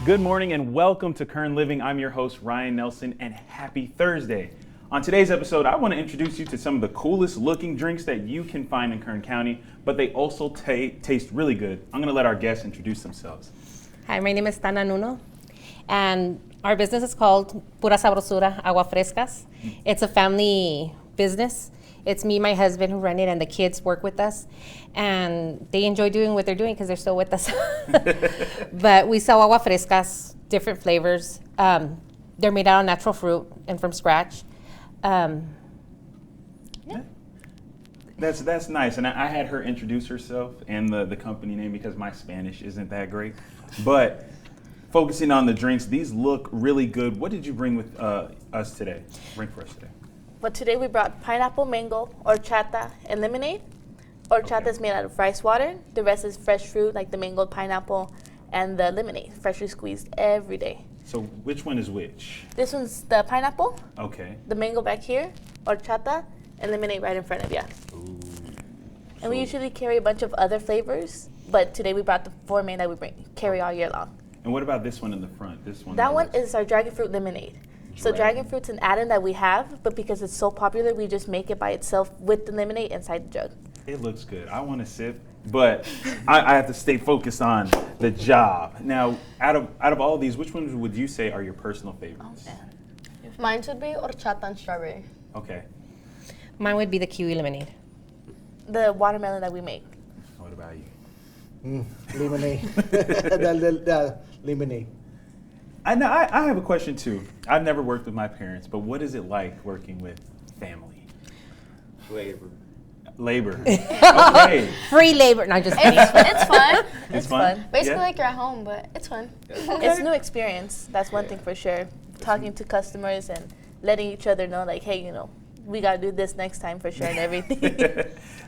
Good morning and welcome to Kern Living. I'm your host, Ryan Nelson, and happy Thursday. On today's episode, I want to introduce you to some of the coolest looking drinks that you can find in Kern County, but they also taste really good. I'm going to let our guests introduce themselves. Hi, my name is Tana Nuno, and our business is called Pura Sabrosura, Agua, Frescas. It's a family business. It's me, my husband who run it, and the kids work with us. And they enjoy doing what they're doing because they're still with us. But we sell agua frescas, different flavors. They're made out of natural fruit and from scratch. That's nice. And I had her introduce herself and the company name because my Spanish isn't that great. But focusing on the drinks, these look really good. What did you bring with us today? Bring for us today? But today we brought pineapple, mango, horchata, and lemonade. Horchata is made out of rice water. The rest is fresh fruit, like the mango, pineapple, and the lemonade, freshly squeezed every day. So which one is which? This one's the pineapple, Okay. the mango back here, horchata, and lemonade right in front of you. Ooh. And we usually carry a bunch of other flavors, but today we brought the four main that we carry all year long. And what about this one in the front? This one? That one is our dragon fruit lemonade. So dragon fruit's an add-in that we have, but because it's so popular, we just make it by itself with the lemonade inside the jug. It looks good. I want to sip, but I have to stay focused on the job. Now, out of all of these, which ones would you say are your personal favorites? Mine would be horchata and strawberry. Okay. Mine would be the kiwi lemonade. The watermelon that we make. What about you? Lemonade. the lemonade. I have a question too. I've never worked with my parents, but what is it like working with family? Labor. Okay. Free labor. No, just kidding. It's fun. It's fun? Basically Yeah? like you're at home, but it's fun. It's new experience. That's one thing for sure. Talking to customers and letting each other know, like, hey, we got to do this next time for sure and everything.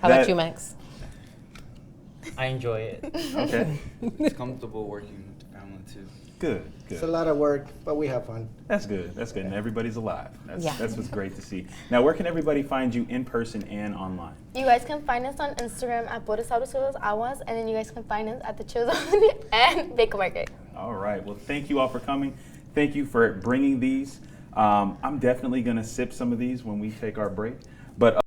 How about you, Max? I enjoy it. Okay. It's comfortable working with the family too. Good. It's a lot of work, but we have fun. That's good. That's good. And everybody's alive. Yeah. That's what's great to see. Now, where can everybody find you in person and online? You guys can find us on Instagram at Pura Sabrosura Aguas, and then you guys can find us at the Chill Zone and Baker Market. All right. Well, thank you all for coming. Thank you for bringing these. I'm definitely going to sip some of these when we take our break. But